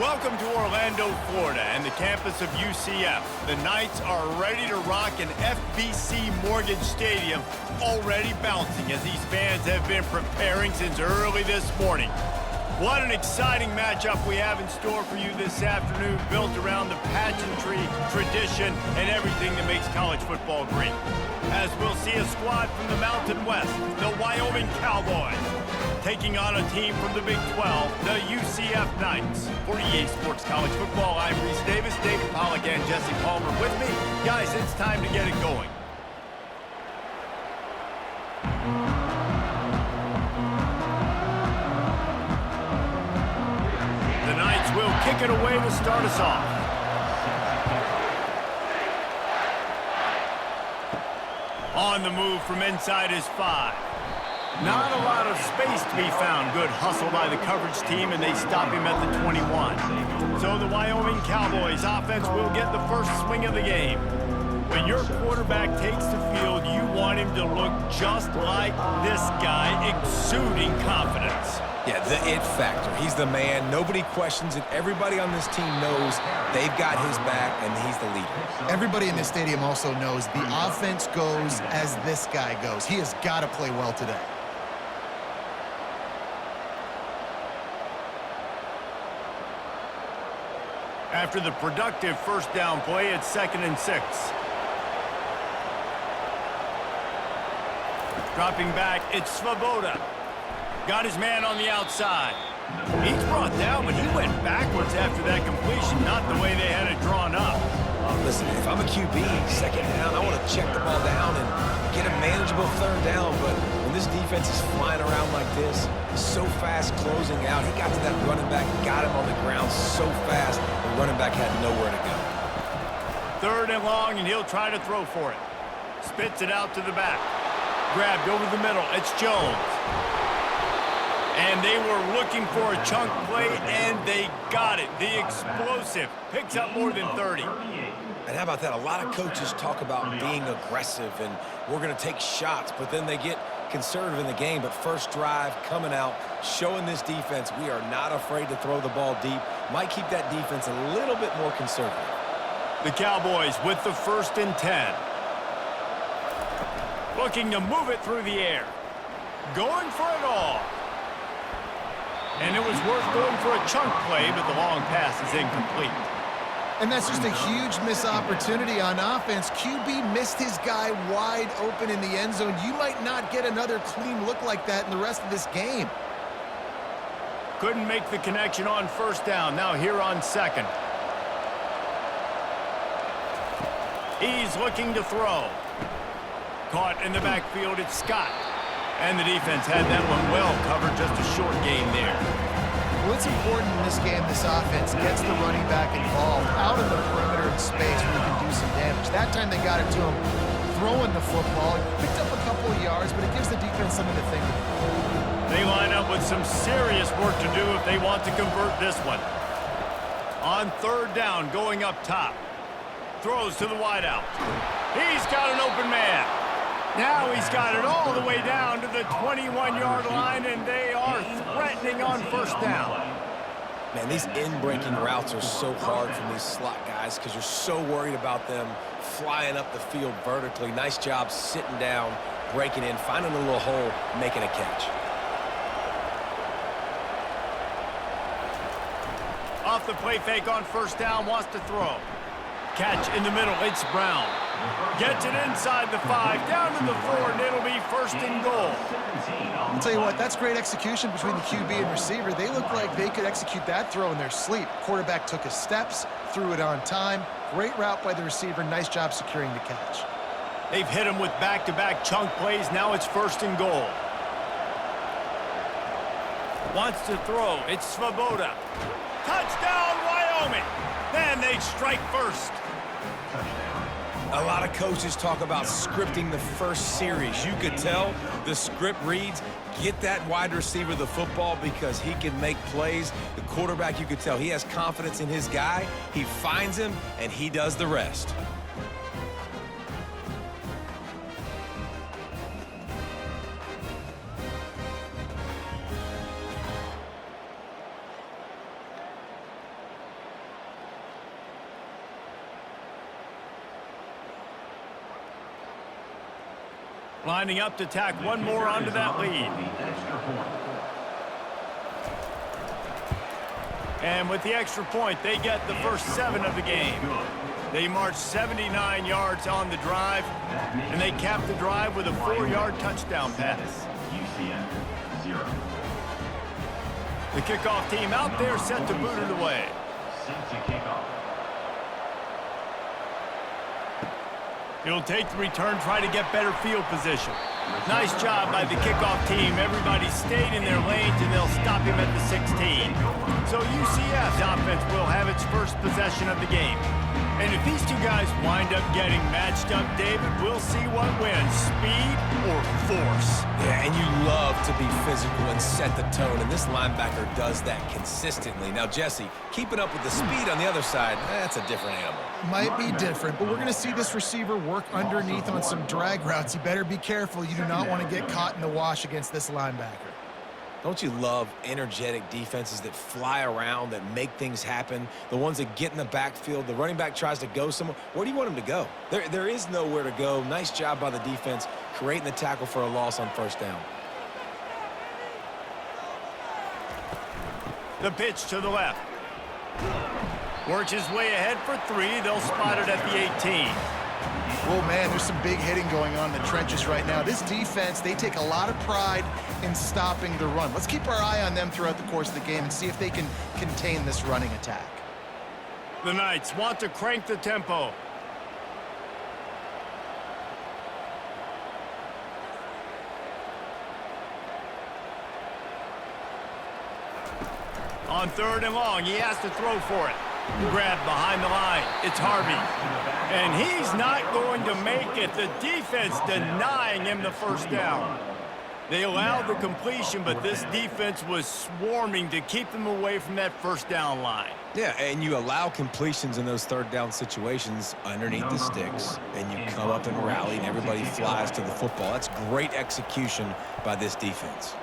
Welcome to Orlando, Florida, and the campus of UCF. The Knights are ready to rock an FBC Mortgage Stadium, already bouncing as these fans have been preparing since early this morning. What an exciting matchup we have in store for you this afternoon, built around the pageantry, tradition, and everything that makes college football great. As we'll see a squad from the Mountain West, the Wyoming Cowboys, taking on a team from the Big 12, the UCF Knights. For EA Sports College Football, I'm Reese Davis, David Pollack, and Jesse Palmer with me. Guys, it's time to get it going. The Knights will kick it away to start us off. On the move from inside his 5. Not a lot of space to be found. Good hustle by the coverage team, and they stop him at the 21. So the Wyoming Cowboys offense will get the first swing of the game. When your quarterback takes the field, you want him to look just like this guy, exuding confidence. Yeah, the it factor. He's the man. Nobody questions it. Everybody on this team knows they've got his back, and he's the leader. Everybody in this stadium also knows the offense goes as this guy goes. He has got to play well today. After the productive first down play, it's 2nd and 6. Dropping back, it's Svoboda. Got his man on the outside. He's brought down, but he went backwards after that completion, not the way they had it drawn up. Listen, if I'm a QB, 2nd down, I want to check the ball down and get a manageable 3rd down, but when this defense is flying around like this, so fast closing out, he got to that running back, got him on the ground so fast, the running back had nowhere to go. 3rd and long, and he'll try to throw for it. Spits it out to the back. Grabbed over the middle, it's Jones. And they were looking for a chunk play, and they got it. The explosive picks up more than 30. And how about that? A lot of coaches talk about being aggressive and we're going to take shots, but then they get conservative in the game. But first drive, coming out, showing this defense we are not afraid to throw the ball deep. Might keep that defense a little bit more conservative. The Cowboys with the 1st and 10. Looking to move it through the air. Going for it all. And it was worth going for a chunk play, but the long pass is incomplete. And that's just a huge missed opportunity on offense. QB missed his guy wide open in the end zone. You might not get another clean look like that in the rest of this game. Couldn't make the connection on 1st down. Now here on 2nd. He's looking to throw. Caught in the backfield, it's Scott. And the defense had that one well covered, just a short gain there. Well, it's important in this game this offense gets the running back involved out of the perimeter in space where he can do some damage. That time they got it to him throwing the football. He picked up a couple of yards, but it gives the defense something to think about. They line up with some serious work to do if they want to convert this one. On 3rd down, going up top. Throws to the wideout. He's got an open man. Now he's got it all the way down to the 21-yard line, and they are threatening on 1st down. Man, these in-breaking routes are so hard from these slot guys because you're so worried about them flying up the field vertically. Nice job sitting down, breaking in, finding a little hole, making a catch. Off the play fake on 1st down, wants to throw. Catch in the middle, it's Brown. Gets it inside the 5, down to the 4, and it'll be 1st and goal. I'll tell you what, that's great execution between the QB and receiver. They look like they could execute that throw in their sleep. Quarterback took his steps, threw it on time. Great route by the receiver. Nice job securing the catch. They've hit him with back-to-back chunk plays. Now it's 1st and goal. Wants to throw. It's Svoboda. Touchdown, Wyoming. Then they strike first. A lot of coaches talk about scripting the first series. You could tell the script reads, get that wide receiver the football because he can make plays. The quarterback, you could tell he has confidence in his guy. He finds him, and he does the rest. Lining up to tack one more onto that lead. And with the extra point, they get the first 7 of the game. They march 79 yards on the drive, and they cap the drive with a 4-yard touchdown pass. UCF 0. The kickoff team out there set to boot it away. Set to kick off. It'll take the return, try to get better field position. Nice job by the kickoff team. Everybody stayed in their lanes, and they'll stop him at the 16. So UCF's offense will have its first possession of the game. And if these two guys wind up getting matched up, David, we'll see what wins, speed or force. Yeah, and you love to be physical and set the tone, and this linebacker does that consistently. Now, Jesse, keeping up with the speed on the other side, that's a different animal. Might be different, but we're going to see this receiver work underneath on some drag routes. You better be careful. You do not want to get caught in the wash against this linebacker. Don't you love energetic defenses that fly around, that make things happen? The ones that get in the backfield, the running back tries to go somewhere. Where do you want him to go? There is nowhere to go. Nice job by the defense, creating the tackle for a loss on first down. The pitch to the left. Works his way ahead for 3. They'll spot it at the 18. Oh, man, there's some big hitting going on in the trenches right now. This defense, they take a lot of pride in stopping the run. Let's keep our eye on them throughout the course of the game and see if they can contain this running attack. The Knights want to crank the tempo. On 3rd and long, he has to throw for it. Grab behind the line. It's Harvey. And he's not going to make it. The defense denying him the first down. They allowed the completion, but this defense was swarming to keep them away from that first down line. Yeah, and you allow completions in those 3rd down situations underneath the sticks, and you come up and rally, and everybody flies to the football. That's great execution by this defense.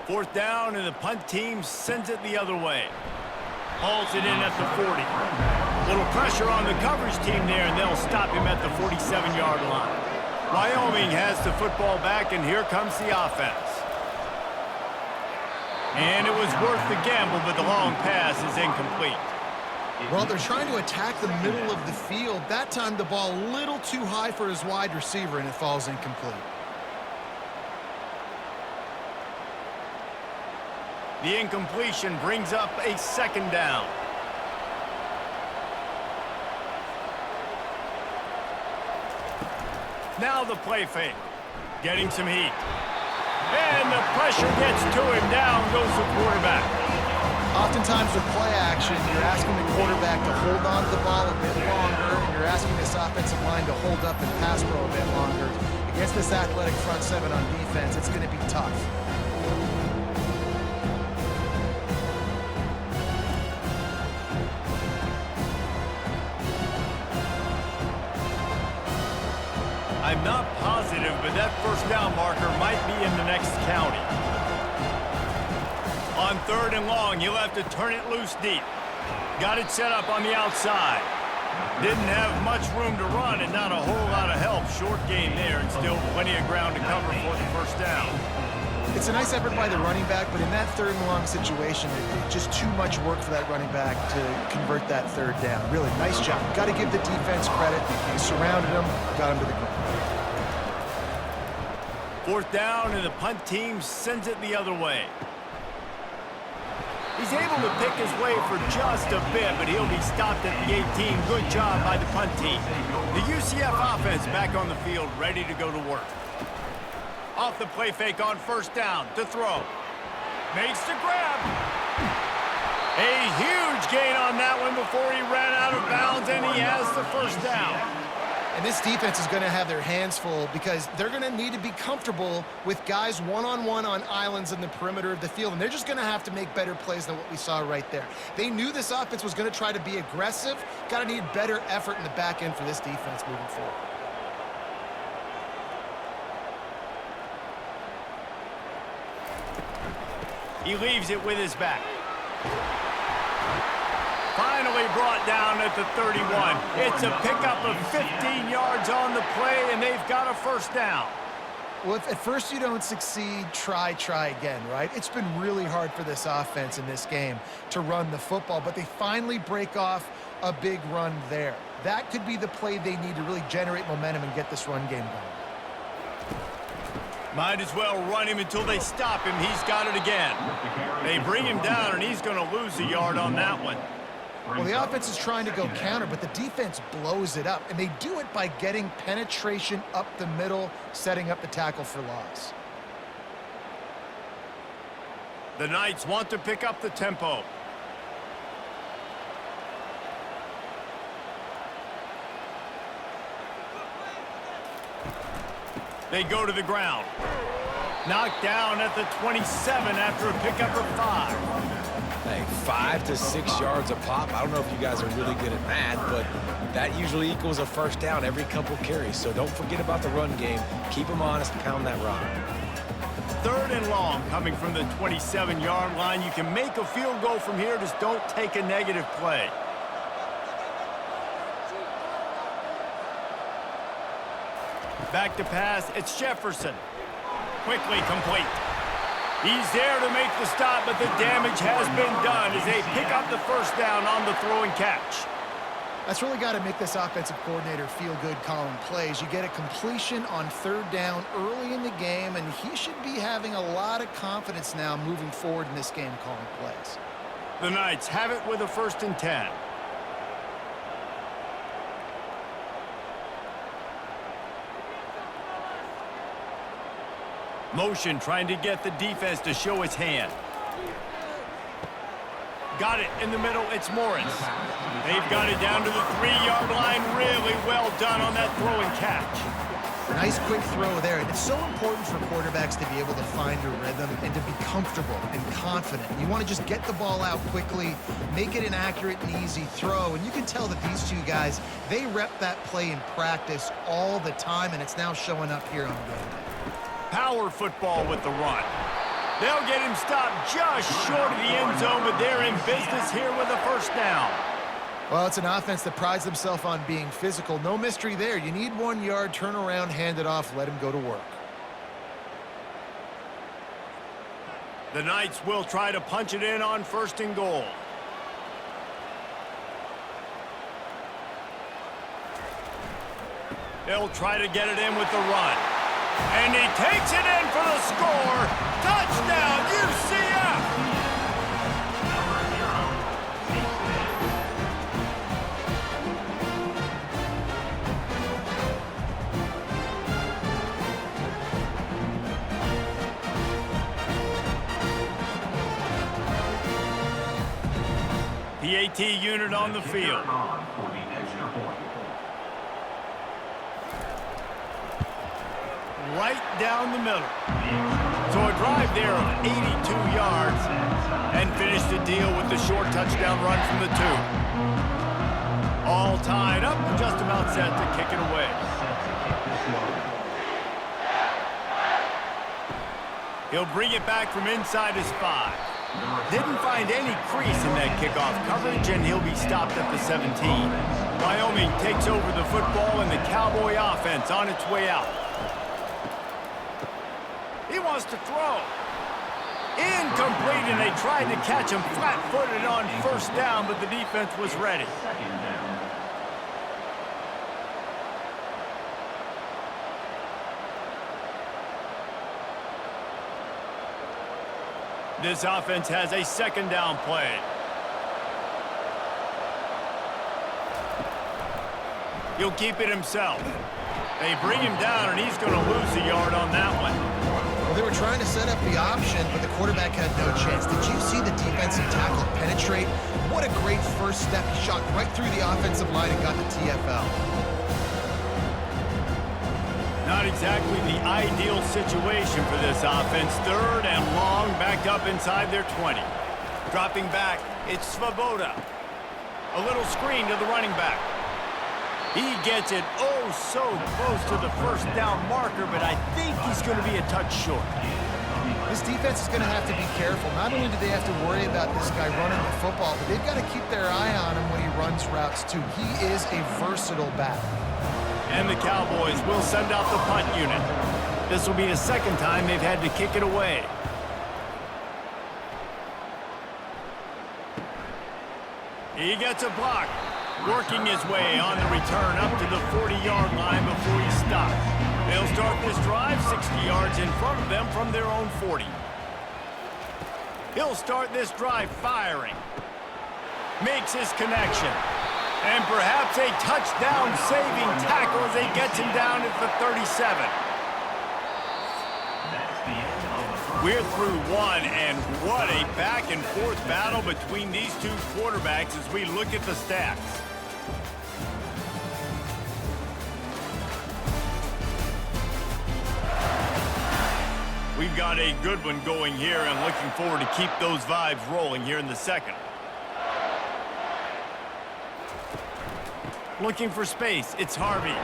4th down, and the punt team sends it the other way. Hauls it in at the 40. Little pressure on the coverage team there, and they'll stop him at the 47-yard line. Wyoming has the football back, and here comes the offense. And it was worth the gamble, but the long pass is incomplete. Well, they're trying to attack the middle of the field. That time, the ball a little too high for his wide receiver, and it falls incomplete. The incompletion brings up a 2nd down. Now the play fake. Getting some heat. And the pressure gets to him. Down goes the quarterback. Oftentimes with play action, you're asking the quarterback to hold on to the ball a bit longer, and you're asking this offensive line to hold up and pass pro a bit longer. Against this athletic front 7 on defense, it's going to be tough. I'm not positive, but that first down marker might be in the next county. On 3rd and long, he'll have to turn it loose deep. Got it set up on the outside. Didn't have much room to run and not a whole lot of help. Short game there and still plenty of ground to cover for the first down. It's a nice effort by the running back, but in that 3rd and long situation, it's just too much work for that running back to convert that 3rd down. Really, nice job. Got to give the defense credit. They surrounded him, got him to the ground. 4th down, and the punt team sends it the other way. He's able to pick his way for just a bit, but he'll be stopped at the 18. Good job by the punt team. The UCF offense back on the field, ready to go to work. Off the play fake on 1st down to throw. Makes the grab. A huge gain on that one before he ran out of bounds, and he has the first down. And this defense is going to have their hands full because they're going to need to be comfortable with guys one-on-one on islands in the perimeter of the field, and they're just going to have to make better plays than what we saw right there. They knew this offense was going to try to be aggressive. Got to need better effort in the back end for this defense moving forward. He leaves it with his back. Finally brought down at the 31. It's a pickup of 15 yards on the play, and they've got a first down. Well, if at first you don't succeed, try again, right? It's been really hard for this offense in this game to run the football, but they finally break off a big run there. That could be the play they need to really generate momentum and get this run game going. Might as well run him until they stop him. He's got it again. They bring him down, and he's going to lose a yard on that one. Well, the offense is trying to go counter, but the defense blows it up, and they do it by getting penetration up the middle, setting up the tackle for loss. The Knights want to pick up the tempo. They go to the ground. Knocked down at the 27 after a pickup of 5. Hey, 5 to 6 yards a pop. I don't know if you guys are really good at math, but that usually equals a first down every couple carries. So don't forget about the run game. Keep them honest, pound that rock. 3rd and long coming from the 27-yard line. You can make a field goal from here, just don't take a negative play. Back to pass, it's Jefferson. Quickly complete. He's there to make the stop, but the damage has been done as they pick up the first down on the throw and catch. That's really got to make this offensive coordinator feel good calling plays. You get a completion on 3rd down early in the game, and he should be having a lot of confidence now moving forward in this game calling plays. The Knights have it with a 1st and 10. Motion trying to get the defense to show its hand. Got it in the middle, it's Morris. They've got it down to the 3-yard line. Really well done on that throw and catch. Nice quick throw there. And it's so important for quarterbacks to be able to find a rhythm and to be comfortable and confident. You want to just get the ball out quickly, make it an accurate and easy throw. And you can tell that these two guys, they rep that play in practice all the time, and it's now showing up here on game day. Power football with the run. They'll get him stopped just short of the end zone, but they're in business here with a 1st down. Well, it's an offense that prides themselves on being physical. No mystery there. You need 1 yard, turn around, hand it off, let him go to work. The Knights will try to punch it in on 1st and goal. They'll try to get it in with the run. And he takes it in for the score. Touchdown, UCF! PAT unit on the field. Right down the middle. So a drive there of 82 yards and finish the deal with the short touchdown run from the 2. All tied up, just about set to kick it away. He'll bring it back from inside his 5. Didn't find any crease in that kickoff coverage, and he'll be stopped at the 17. Wyoming takes over the football, and the Cowboy offense on its way out. He wants to throw. Incomplete, and they tried to catch him flat-footed on 1st down, but the defense was ready. This offense has a 2nd down play. He'll keep it himself. They bring him down, and he's going to lose a yard on that one. Well, they were trying to set up the option, but the quarterback had no chance. Did you see the defensive tackle penetrate? What a great first step. He shot right through the offensive line and got the TFL. Not exactly the ideal situation for this offense. 3rd and long, backed up inside their 20. Dropping back, it's Svoboda. A little screen to the running back. He gets it oh so close to the 1st down marker, but I think he's going to be a touch short. This defense is going to have to be careful. Not only do they have to worry about this guy running the football, but they've got to keep their eye on him when he runs routes too. He is a versatile back. And the Cowboys will send out the punt unit. This will be the second time they've had to kick it away. He gets a block, working his way on the return up to the 40-yard line before he stops. They'll start this drive 60 yards in front of them from their own 40. He'll start this drive firing. Makes his connection. And perhaps a touchdown-saving tackle as he gets him down at the 37. We're through one, and what a back-and-forth battle between these two quarterbacks as we look at the stats. We've got a good one going here and looking forward to keep those vibes rolling here in the second. Looking for space, it's Harvey.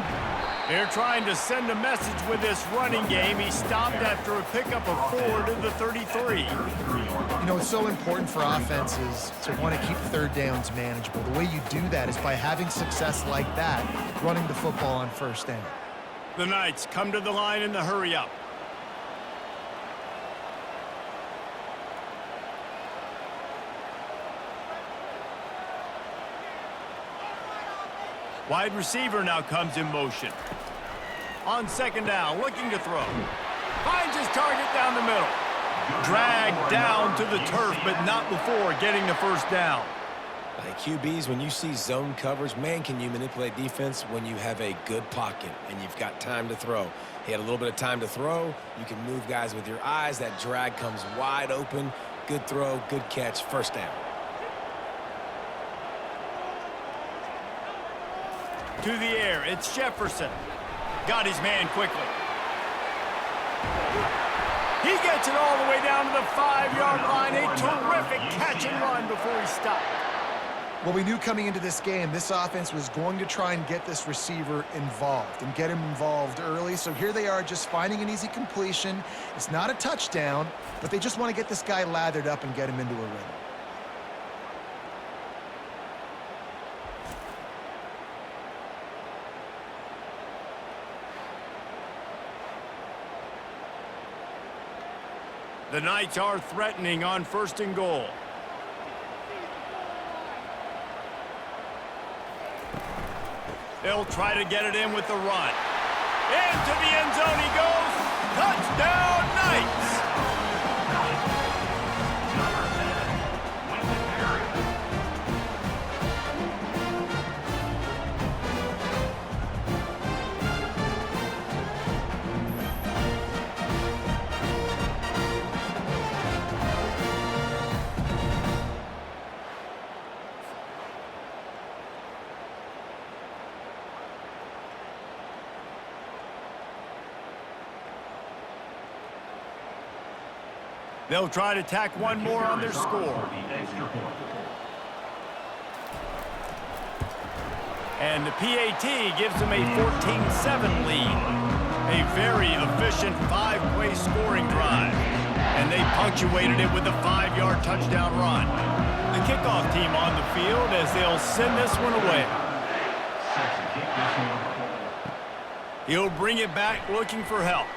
They're trying to send a message with this running game. He stopped after a pickup of 4 to the 33. You know, it's so important for offenses to want to keep third downs manageable. The way you do that is by having success like that, running the football on first down. The Knights come to the line in the hurry-up. Wide receiver now comes in motion. On second down, looking to throw. Finds his target down the middle. Dragged down to the turf, but not before getting the first down. Like QBs, when you see zone coverage, man, can you manipulate defense when you have a good pocket and you've got time to throw. He had a little bit of time to throw. You can move guys with your eyes. That drag comes wide open. Good throw, good catch, first down. To the air, it's Jefferson. Got his man quickly. He gets it all the way down to the 5-yard line. A terrific catch and run before he stopped. Well, we knew coming into this game, this offense was going to try and get this receiver involved and get him involved early. So here they are just finding an easy completion. It's not a touchdown, but they just want to get this guy lathered up and get him into a rhythm. The Knights are threatening on first and goal. They'll try to get it in with the run. Into the end zone he goes. Touchdown, Knights! They'll try to tack one more on their score. And the PAT gives them a 14-7 lead. A very efficient 5-play scoring drive. And they punctuated it with a 5-yard touchdown run. The kickoff team on the field as they'll send this one away. He'll bring it back looking for help.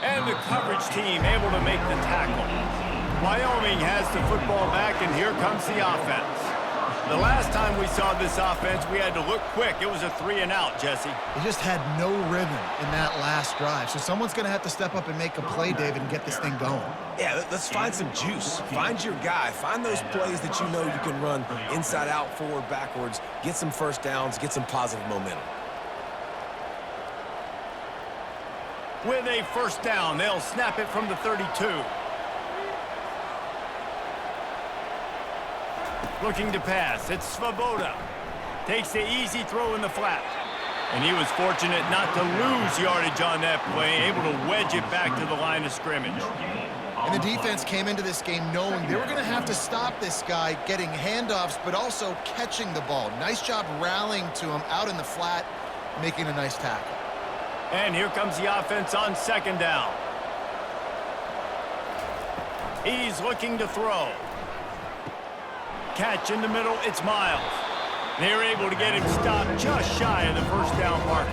And the coverage team able to make the tackle. Wyoming has the football back, and here comes the offense. The last time we saw this offense, we had to look quick. It was a 3-and-out, Jesse. They just had no rhythm in that last drive. So someone's going to have to step up and make a play, David, and get this thing going. Yeah, let's find some juice. Find your guy. Find those plays that you know you can run inside out, forward, backwards. Get some first downs. Get some positive momentum. With a first down, they'll snap it from the 32. Looking to pass, it's Svoboda. Takes the easy throw in the flat. And he was fortunate not to lose yardage on that play, able to wedge it back to the line of scrimmage. And the defense came into this game knowing they were going to have to stop this guy getting handoffs, but also catching the ball. Nice job rallying to him out in the flat, making a nice tackle. And here comes the offense on second down. He's looking to throw. Catch in the middle, it's Miles. They're able to get him stopped just shy of the first down marker.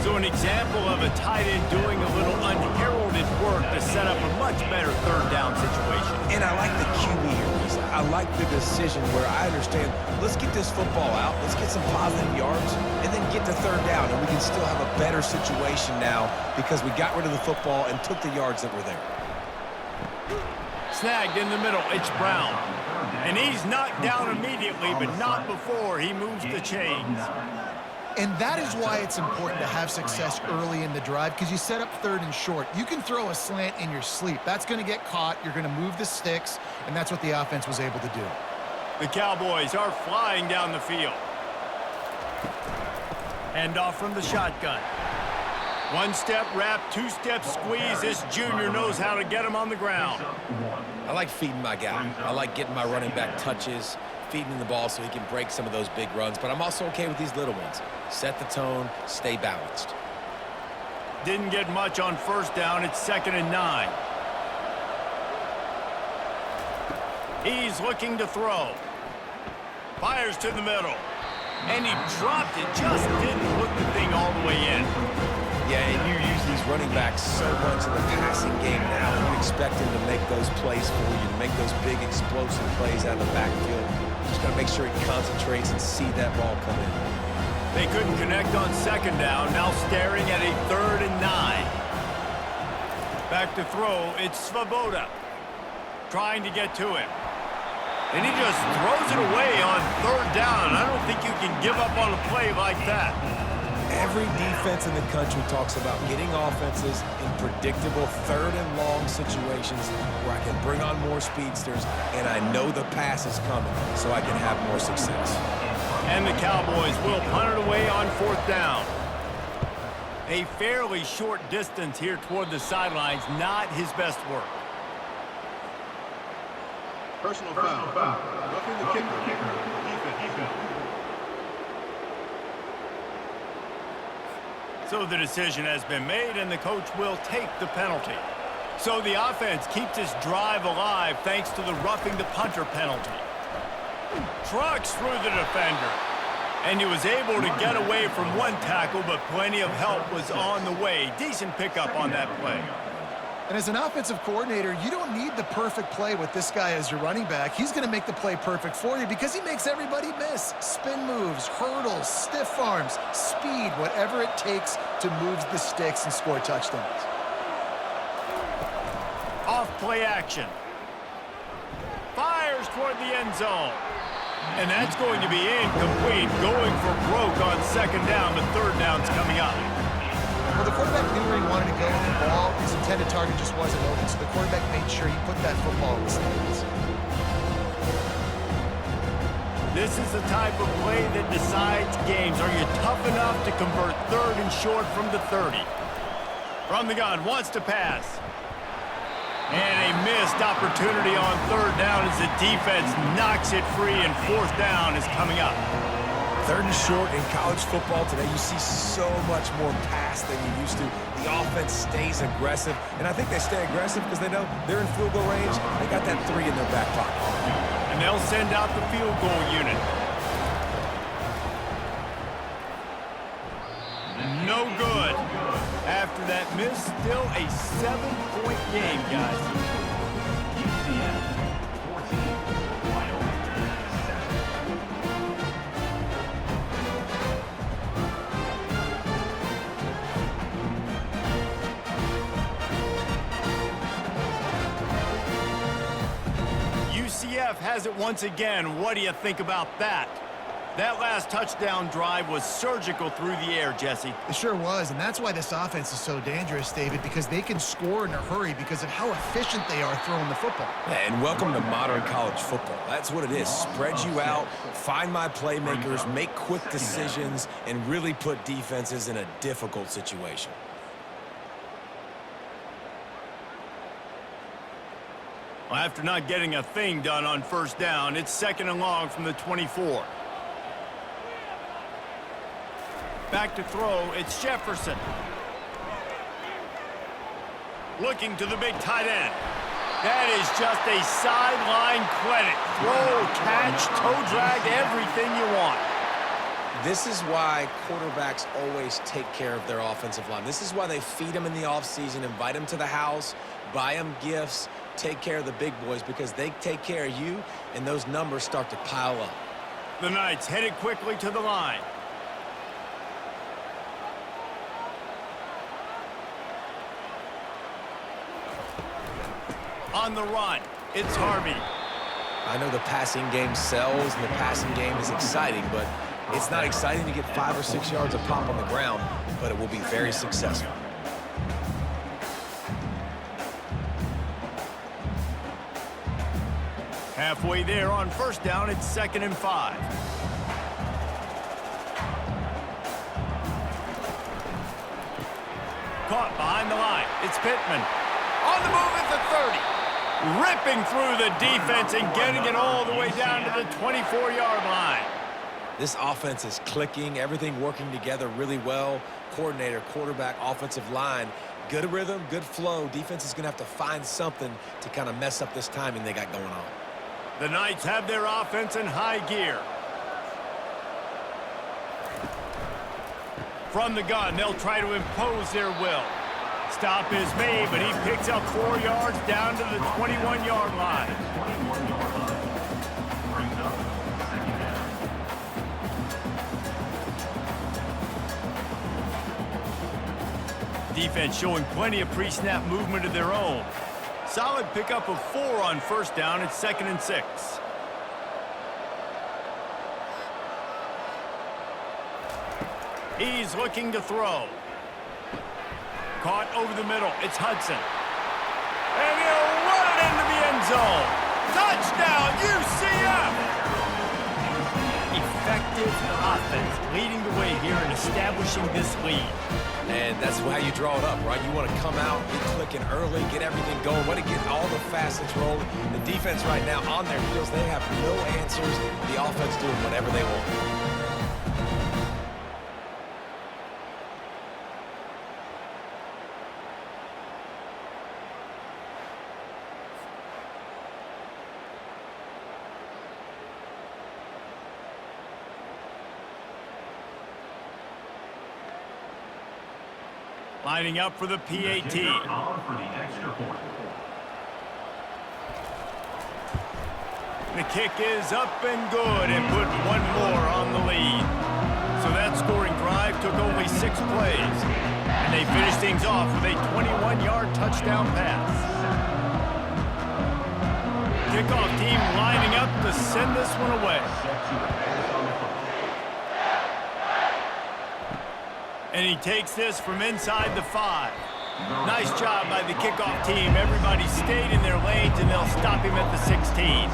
So an example of a tight end doing a little unheralded work to set up a much better third down situation. And I like the QB here, Lisa. I like the decision where I understand, let's get this football out, let's get some positive yards, and then get to third down, and we can still have a better situation now because we got rid of the football and took the yards that were there. Snagged in the middle, it's Brown. And he's knocked down immediately, but not before he moves the chains. And that is why it's important to have success early in the drive, because you set up third and short. You can throw a slant in your sleep. That's going to get caught. You're going to move the sticks, and that's what the offense was able to do. The Cowboys are flying down the field. Hand off from the shotgun. One-step wrap, two-step squeeze. This junior knows how to get him on the ground. I like feeding my guy. I like getting my running back touches, feeding him the ball so he can break some of those big runs, but I'm also okay with these little ones. Set the tone, stay balanced. Didn't get much on first down. It's 2nd and 9. He's looking to throw. Fires to the middle. And he dropped it. Just didn't hook the thing all the way in. Yeah, and you use these running backs so much in the passing game now. You expect him to make those plays for you, to make those big explosive plays out of the backfield. Just got to make sure he concentrates and see that ball come in. They couldn't connect on 2nd down. Now staring at a 3rd and 9. Back to throw. It's Svoboda. Trying to get to him. And he just throws it away on 3rd down. I don't think you can give up on a play like that. Every defense in the country talks about getting offenses in predictable 3rd and long situations where I can bring on more speedsters and I know the pass is coming so I can have more success. And the Cowboys will punt it away on 4th down. A fairly short distance here toward the sidelines, not his best work. Personal foul. Roughing the kicker. Defense. So the decision has been made, and the coach will take the penalty. So the offense keeps this drive alive thanks to the roughing the punter penalty. Trucks through the defender. And he was able to get away from one tackle, but plenty of help was on the way. Decent pickup on that play. And as an offensive coordinator, you don't need the perfect play with this guy as your running back. He's going to make the play perfect for you because he makes everybody miss. Spin moves, hurdles, stiff arms, speed, whatever it takes to move the sticks and score touchdowns. Off play action. Fires toward the end zone. And that's going to be incomplete. Going for broke on 2nd down, but 3rd down's coming up. Well, the quarterback knew where he wanted to go with the ball. His intended target just wasn't open, so the quarterback made sure he put that football in the stands. This is the type of play that decides games. Are you tough enough to convert 3rd and short from the 30? From the gun, wants to pass. And a missed opportunity on 3rd down as the defense knocks it free, and 4th down is coming up. 3rd and short in college football today, you see so much more pass than you used to. The offense stays aggressive, and I think they stay aggressive because they know they're in field goal range. They got that 3 in their back pocket. And they'll send out the field goal unit. No good. After that miss, still a 7-point game, guys. UCF 14, Wyoming 7. UCF has it once again. What do you think about that? That last touchdown drive was surgical through the air, Jesse. It sure was, and that's why this offense is so dangerous, David, because they can score in a hurry because of how efficient they are throwing the football. And welcome to modern college football. That's what it is. Spread you out, find my playmakers, make quick decisions, and really put defenses in a difficult situation. Well, after not getting a thing done on 1st down, it's 2nd and long from the 24. Back to throw, it's Jefferson. Looking to the big tight end. That is just a sideline credit. Throw, catch, toe drag, everything you want. This is why quarterbacks always take care of their offensive line. This is why they feed them in the offseason, invite them to the house, buy them gifts, take care of the big boys, because they take care of you, and those numbers start to pile up. The Knights headed quickly to the line. On the run, it's Harvey. I know the passing game sells and the passing game is exciting, but it's not exciting to get 5 or 6 yards of pop on the ground, but it will be very successful. Halfway there on first down, it's 2nd and 5. Caught behind the line. It's Pittman. On the move at the 30. Ripping through the defense and getting it all the way down to the 24-yard line. This offense is clicking, everything working together really well. Coordinator, quarterback, offensive line, good rhythm, good flow. Defense is going to have to find something to kind of mess up this timing they got going on. The Knights have their offense in high gear. From the gun, they'll try to impose their will. Stop is made, but he picks up 4 yards down to the 21-yard line. Defense showing plenty of pre-snap movement of their own. Solid pickup of 4 on first down. It's 2nd and 6. He's looking to throw. Caught over the middle. It's Hudson. And he'll run it into the end zone. Touchdown, UCF! Effective offense leading the way here and establishing this lead. And that's how you draw it up, right? You want to come out, get clicking early, get everything going, want to get all the facets rolling. The defense right now on their heels, they have no answers. The offense doing whatever they want. Lining up for the PAT. The kick is up and good and put one more on the lead. So that scoring drive took only 6 plays. And they finished things off with a 21-yard touchdown pass. Kickoff team lining up to send this one away. And he takes this from inside the 5. Nice job by the kickoff team. Everybody stayed in their lanes, and they'll stop him at the 16.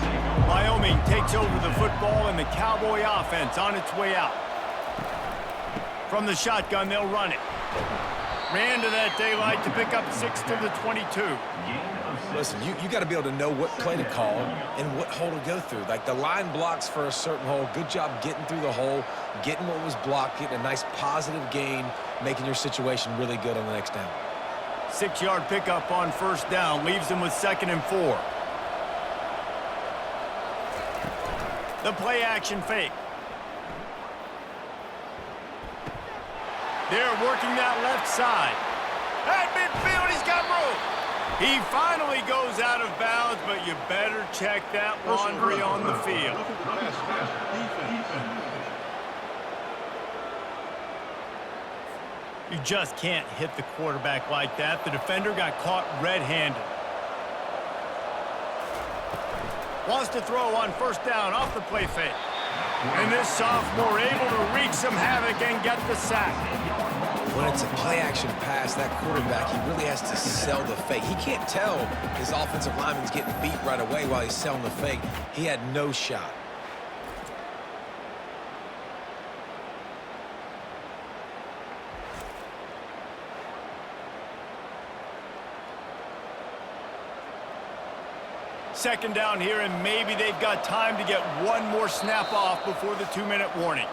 Wyoming takes over the football, and the Cowboy offense on its way out. From the shotgun, they'll run it. Ran to that daylight to pick up 6 to the 22. Listen, you got to be able to know what play to call and what hole to go through. Like the line blocks for a certain hole. Good job getting through the hole, getting what was blocked, getting a nice positive gain, making your situation really good on the next down. 6-yard pickup on first down leaves them with 2nd and 4. The play action fake. They're working that left side. At midfield, he's got room. He finally goes out of bounds, but you better check that laundry on the field. You just can't hit the quarterback like that. The defender got caught red-handed. Wants to throw on first down off the play fake. And this sophomore able to wreak some havoc and get the sack. When it's a play-action pass, that quarterback, he really has to sell the fake. He can't tell his offensive lineman's getting beat right away while he's selling the fake. He had no shot. Second down here, and maybe they've got time to get one more snap off before the 2-minute warning.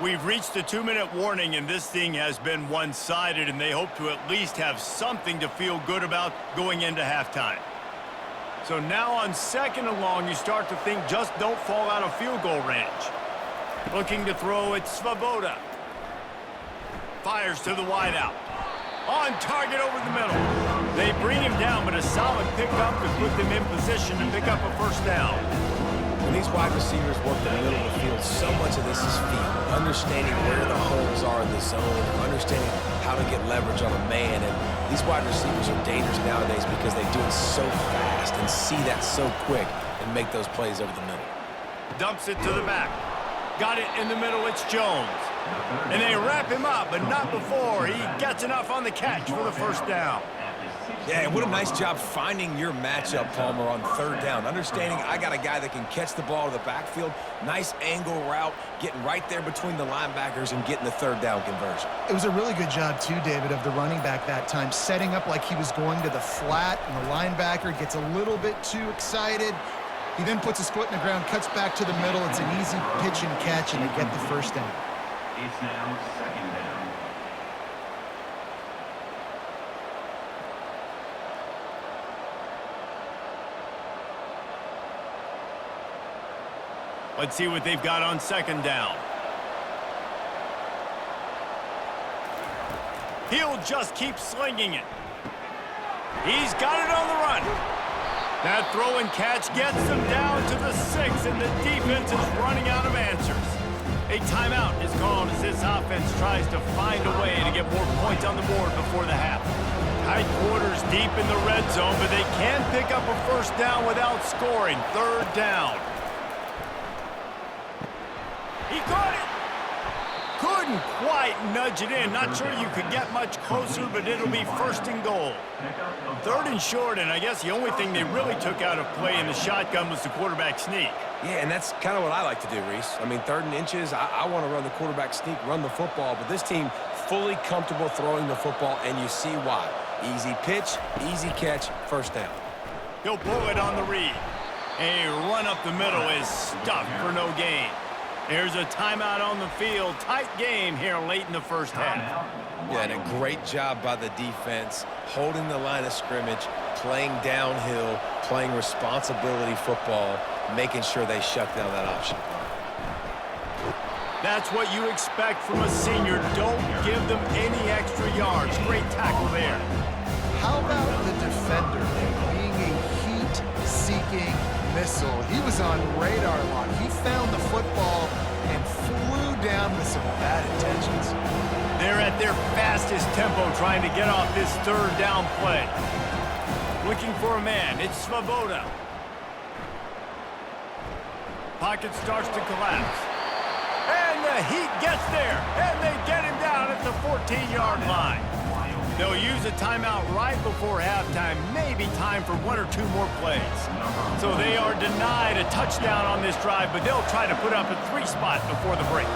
We've reached the 2-minute warning, and this thing has been one-sided, and they hope to at least have something to feel good about going into halftime. So now on 2nd and long, you start to think just don't fall out of field goal range. Looking to throw, it's Svoboda. Fires to the wideout. On target over the middle. They bring him down, but a solid pickup to put them in position to pick up a first down. When these wide receivers work the middle of the field, so much of this is feet. Understanding where the holes are in the zone, understanding how to get leverage on a man. And these wide receivers are dangerous nowadays because they do it so fast and see that so quick and make those plays over the middle. Dumps it to the back. Got it in the middle, it's Jones. And they wrap him up, but not before he gets enough on the catch for the first down. Yeah, what a nice job finding your matchup, Palmer, on third down. Understanding I got a guy that can catch the ball to the backfield. Nice angle route, getting right there between the linebackers and getting the third down conversion. It was a really good job, too, David, of the running back that time, setting up like he was going to the flat, and the linebacker gets a little bit too excited. He then puts his foot in the ground, cuts back to the middle. It's an easy pitch and catch, and they get the first down. It's now second down. Let's see what they've got on second down. He'll just keep slinging it. He's got it on the run. That throw and catch gets them down to the 6, and the defense is running out of answers. A timeout is called as this offense tries to find a way to get more points on the board before the half. Tight quarters deep in the red zone, but they can pick up a first down without scoring. Third down. He caught it. Couldn't quite nudge it in. Not sure you could get much closer, but it'll be first and goal. Third and short, and I guess the only thing they really took out of play in the shotgun was the quarterback sneak. Yeah, and that's kind of what I like to do, Reese. I mean, third and inches, I want to run the quarterback sneak, run the football, but this team fully comfortable throwing the football, and you see why. Easy pitch, easy catch, first down. He'll blow it on the read. A run up the middle is stuffed for no gain. There's a timeout on the field. Tight game here late in the first half. Yeah, and a great job by the defense, holding the line of scrimmage, playing downhill, playing responsibility football, making sure they shut down that option. That's what you expect from a senior. Don't give them any extra yards. Great tackle there. How about the defender being a heat-seeking missile? He was on radar lock. He found the football and flew down with some bad intentions. They're at their fastest tempo trying to get off this third down play. Looking for a man. It's Svoboda. Pocket starts to collapse. And the heat gets there. And they get him down at the 14-yard line. They'll use a timeout right before halftime. Maybe time for one or two more plays. So they are denied a touchdown on this drive, but they'll try to put up a 3 spot before the break.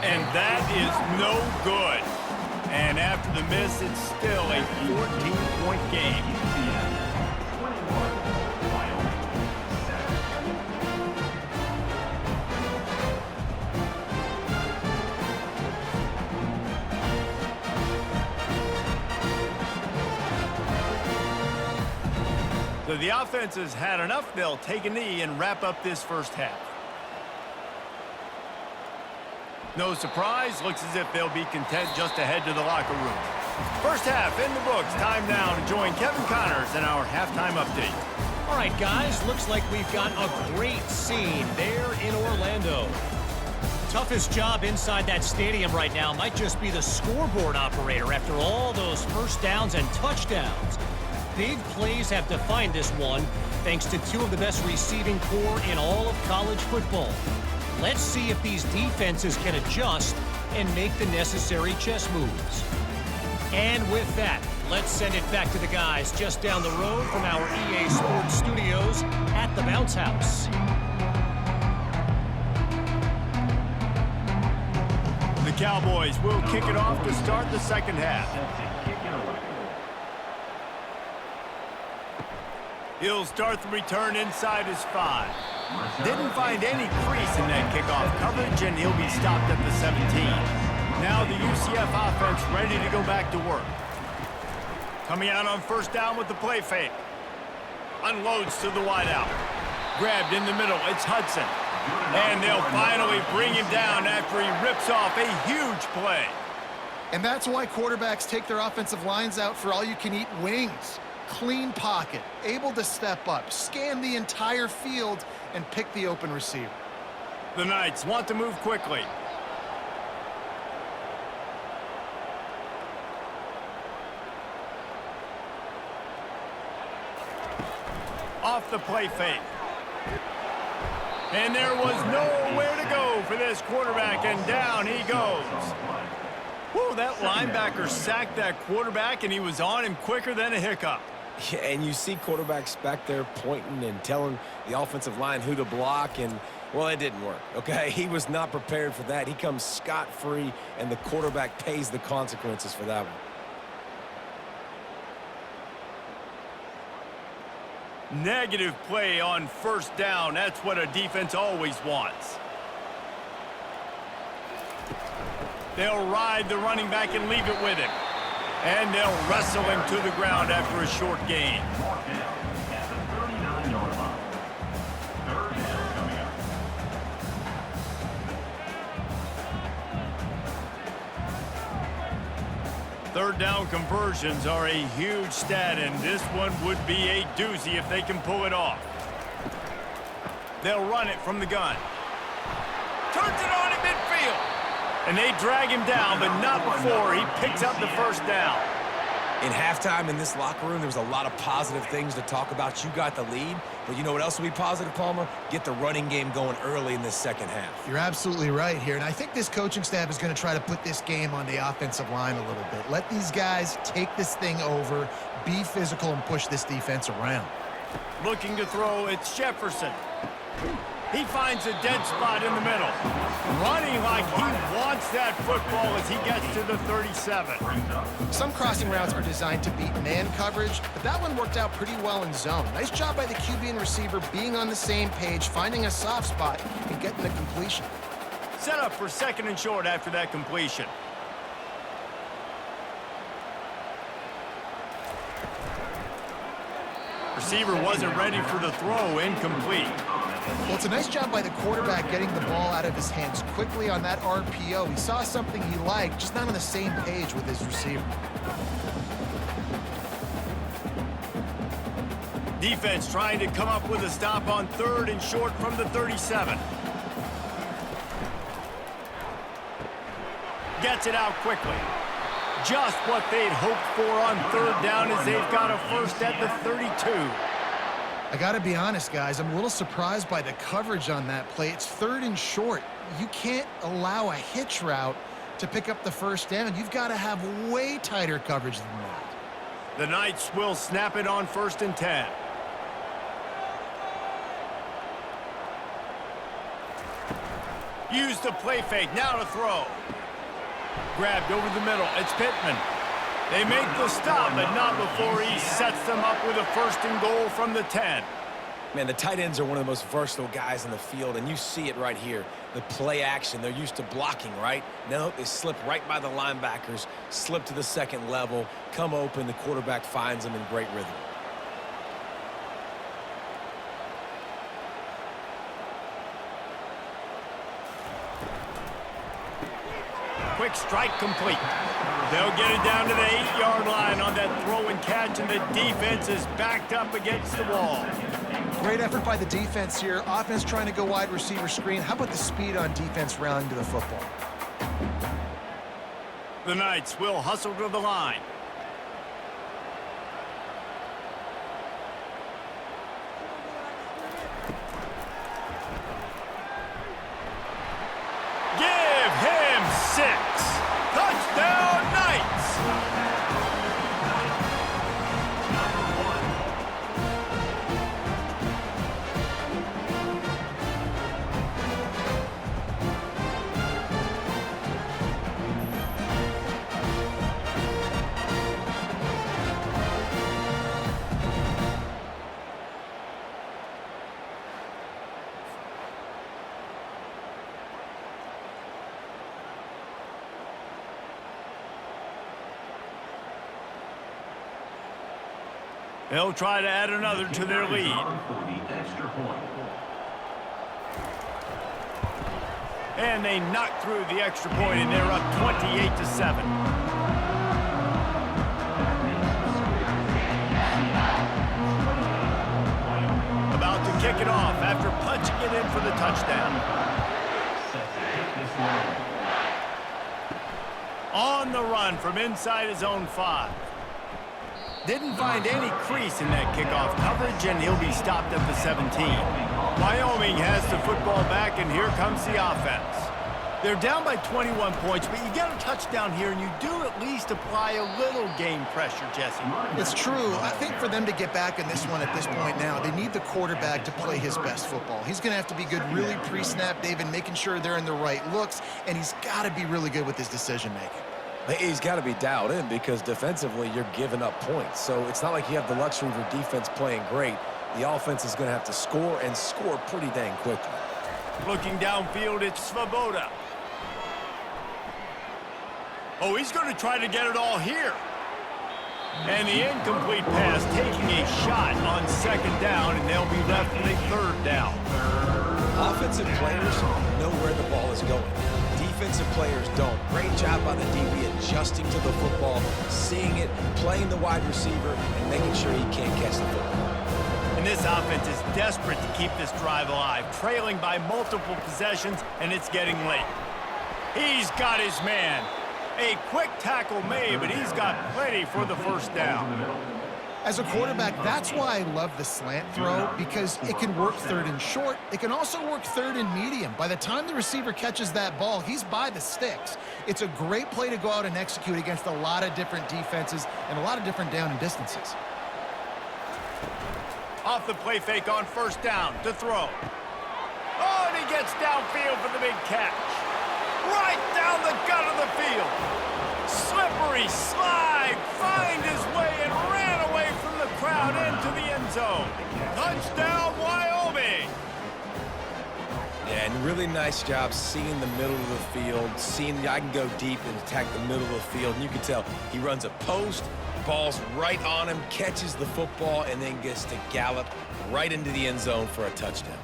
And that is no good. And after the miss, it's still a 14-point game. UCF 21, Wyoming 7. So the offense has had enough. They'll take a knee and wrap up this first half. No surprise. Looks as if they'll be content just to head to the locker room. First half in the books. Time now to join Kevin Connors in our halftime update. All right, guys. Looks like we've got a great scene there in Orlando. Toughest job inside that stadium right now might just be the scoreboard operator after all those first downs and touchdowns. Big plays have defined this one, thanks to two of the best receiving corps in all of college football. Let's see if these defenses can adjust and make the necessary chess moves. And with that, let's send it back to the guys just down the road from our EA Sports Studios at the Bounce House. The Cowboys will kick it off to start the second half. He'll start the return inside his 5. Didn't find any crease in that kickoff coverage, and he'll be stopped at the 17. Now the UCF offense ready to go back to work. Coming out on first down with the play fake. Unloads to the wideout. Grabbed in the middle. It's Hudson. And they'll finally bring him down after he rips off a huge play. And that's why quarterbacks take their offensive lines out for all-you-can-eat wings. Clean pocket, able to step up, scan the entire field, and pick the open receiver. The Knights want to move quickly. Off the play fake. And there was nowhere to go for this quarterback, and down he goes. Whoa, that linebacker sacked that quarterback, and he was on him quicker than a hiccup. Yeah, and you see quarterbacks back there pointing and telling the offensive line who to block, and, well, it didn't work, okay? He was not prepared for that. He comes scot-free, and the quarterback pays the consequences for that one. Negative play on first down. That's what a defense always wants. They'll ride the running back and leave it with him. And they'll wrestle him to the ground after a short gain. Mark down at the 39-yard line. Third down coming up. Third down conversions are a huge stat, and this one would be a doozy if they can pull it off. They'll run it from the gun. Turns it on in midfield. And they drag him down, but not before he picks up the first down. In halftime in this locker room, there was a lot of positive things to talk about. You got the lead, but you know what else will be positive, Palmer? Get the running game going early in this second half. You're absolutely right here, and I think this coaching staff is going to try to put this game on the offensive line a little bit. Let these guys take this thing over, be physical, and push this defense around. Looking to throw, it's Jefferson. He finds a dead spot in the middle. Running like he wants that football as he gets to the 37. Some crossing routes are designed to beat man coverage, but that one worked out pretty well in zone. Nice job by the QB and receiver being on the same page, finding a soft spot, and getting the completion. Set up for second and short after that completion. Receiver wasn't ready for the throw, incomplete. Well, it's a nice job by the quarterback getting the ball out of his hands quickly on that RPO. He saw something he liked, just not on the same page with his receiver. Defense trying to come up with a stop on third and short from the 37. Gets it out quickly. Just what they'd hoped for on third down as they've got a first at the 32. I got to be honest, guys. I'm a little surprised by the coverage on that play. It's third and short. You can't allow a hitch route to pick up the first down. You've got to have way tighter coverage than that. The Knights will snap it on first and 10. Use the play fake. Now to throw. Grabbed over the middle. It's Pittman. They make the stop, but not before he sets them up with a first and goal from the 10. Man, the tight ends are one of the most versatile guys in the field, and you see it right here. The play action, they're used to blocking, right? Now they slip right by the linebackers, slip to the second level, come open, the quarterback finds them in great rhythm. Quick strike complete. They'll get it down to the 8-yard line on that throw and catch, and the defense is backed up against the wall. Great effort by the defense here. Offense trying to go wide receiver screen. How about the speed on defense rallying to the football? The Knights will hustle to the line. Give him 6. Touchdown, Knights! They'll try to add another to their lead. For the extra point. And they knock through the extra point, and they're up 28-7. About to kick it off after punching it in for the touchdown. On the run from inside his own 5. Didn't find any crease in that kickoff coverage, and he'll be stopped at the 17. Wyoming has the football back, and here comes the offense. They're down by 21 points, but you get a touchdown here, and you do at least apply a little game pressure, Jesse. It's true. I think for them to get back in this one at this point now, they need the quarterback to play his best football. He's going to have to be good really pre-snap, David, making sure they're in the right looks, and he's got to be really good with his decision-making. He's got to be dialed in because defensively you're giving up points. So it's not like you have the luxury of your defense playing great. The offense is going to have to score and score pretty dang quickly. Looking downfield, it's Svoboda. Oh, he's going to try to get it all here. And the incomplete pass taking a shot on 2nd down, and they'll be left with a 3rd down. Offensive players know where the ball is going. Defensive players don't. Great job by the DB adjusting to the football, seeing it, playing the wide receiver, and making sure he can't catch the football. And this offense is desperate to keep this drive alive, trailing by multiple possessions, and it's getting late. He's got his man. A quick tackle made, but he's got plenty for the 1st down. As a quarterback, that's why I love the slant throw, because it can work 3rd and short. It can also work 3rd and medium. By the time the receiver catches that ball, he's by the sticks. It's a great play to go out and execute against a lot of different defenses and a lot of different down and distances. Off the play fake on 1st down to throw. Oh, and he gets downfield for the big catch. Right down the gut of the field. Slippery slide, find his way and ran away from the crowd into the end zone. Touchdown, Wyoming. Yeah, and really nice job seeing the middle of the field, seeing I can go deep and attack the middle of the field. And you can tell he runs a post, ball's right on him, catches the football, and then gets to gallop right into the end zone for a touchdown.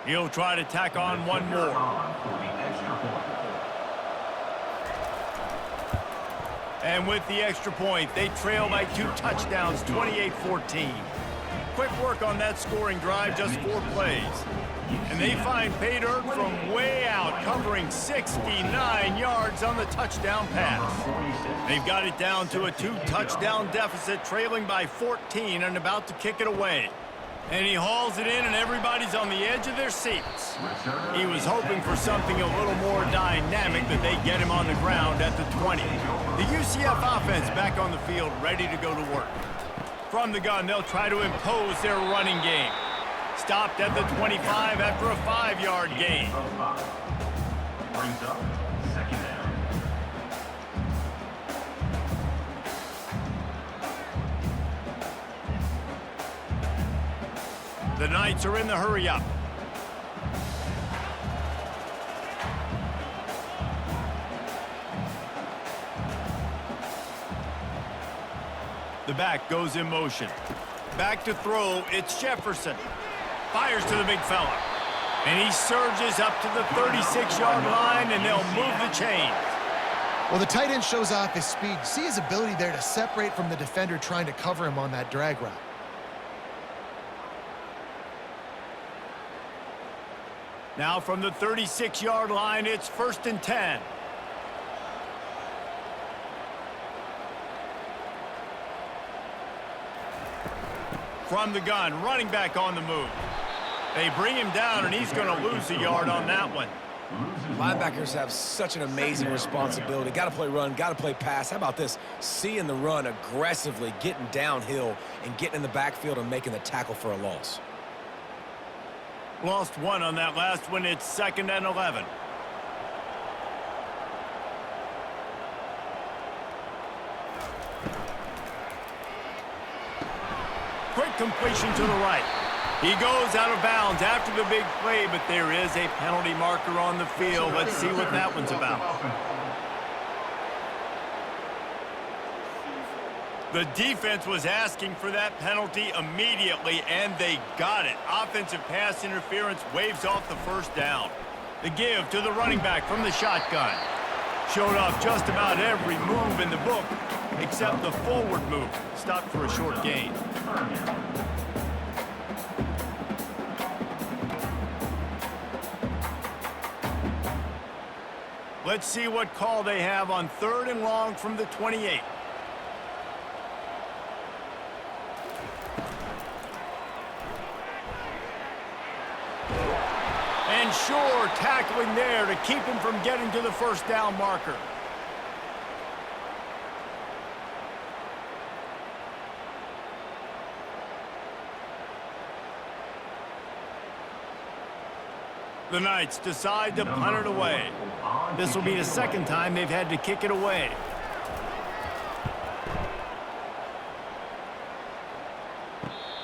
He'll try to tack on one more. And with the extra point, they trail by 2 touchdowns, 28-14. Quick work on that scoring drive, just 4 plays. And they find pay dirt from way out, covering 69 yards on the touchdown pass. They've got it down to a 2-touchdown deficit, trailing by 14 and about to kick it away. And he hauls it in, and everybody's on the edge of their seats. He was hoping for something a little more dynamic, that they get him on the ground at the 20. The UCF offense back on the field, ready to go to work. From the gun, they'll try to impose their running game. Stopped at the 25 after a 5-yard gain. Brings up 2nd down. The Knights are in the hurry-up. The back goes in motion. Back to throw, it's Jefferson. Fires to the big fella. And he surges up to the 36-yard line, and they'll move the chains. Well, the tight end shows off his speed. See his ability there to separate from the defender trying to cover him on that drag route. Now from the 36-yard line, it's 1st and 10. From the gun, running back on the move. They bring him down, and he's going to lose a yard on that one. Linebackers have such an amazing responsibility. Got to play run, got to play pass. How about this? Seeing the run aggressively, getting downhill, and getting in the backfield and making the tackle for a loss. Lost 1 on that last one. It's 2nd and 11. quick completion to the right. He goes out of bounds after the big play, but there is a penalty marker on the field. Let's see what that one's about. The defense was asking for that penalty immediately, and they got it. Offensive pass interference waves off the first down. The give to the running back from the shotgun. Showed off just about every move in the book, except the forward move. Stopped for a short gain. Let's see what call they have on 3rd and long from the 28. And sure, tackling there to keep him from getting to the first down marker. The Knights decide to punt it away. This will be the second time they've had to kick it away.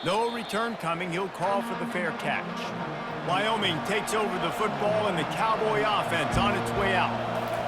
No return coming. He'll call for the fair catch. Wyoming takes over the football and the Cowboy offense on its way out.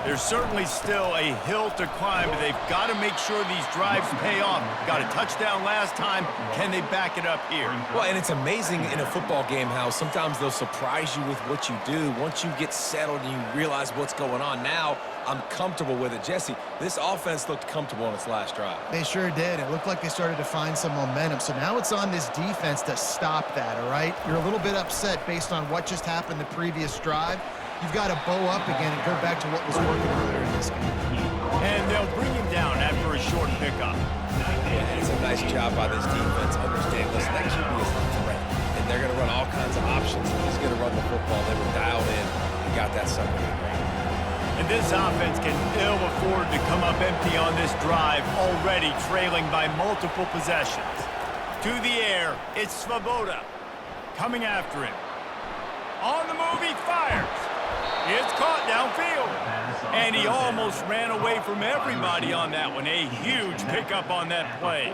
There's certainly still a hill to climb, but they've got to make sure these drives pay off. Got a touchdown last time. Can they back it up here? Well, and it's amazing in a football game how sometimes they'll surprise you with what you do. Once you get settled and you realize what's going on, now I'm comfortable with it. Jesse, this offense looked comfortable on its last drive. They sure did. It looked like they started to find some momentum. So now it's on this defense to stop that, all right? You're a little bit upset based on what just happened the previous drive. You've got to bow up again and go back to what was working earlier in this game. And they'll bring him down after a short pickup. Yeah, and it's a nice job by this defense. Understand, listen, that QB is a threat. And they're going to run all kinds of options. And he's going to run the football. They were dialed in and got that sucker to the ground. And this offense can ill afford to come up empty on this drive, already trailing by multiple possessions. To the air, it's Svoboda coming after him. On the move, he fires. It's caught downfield. And he almost ran away from everybody on that one. A huge pickup on that play.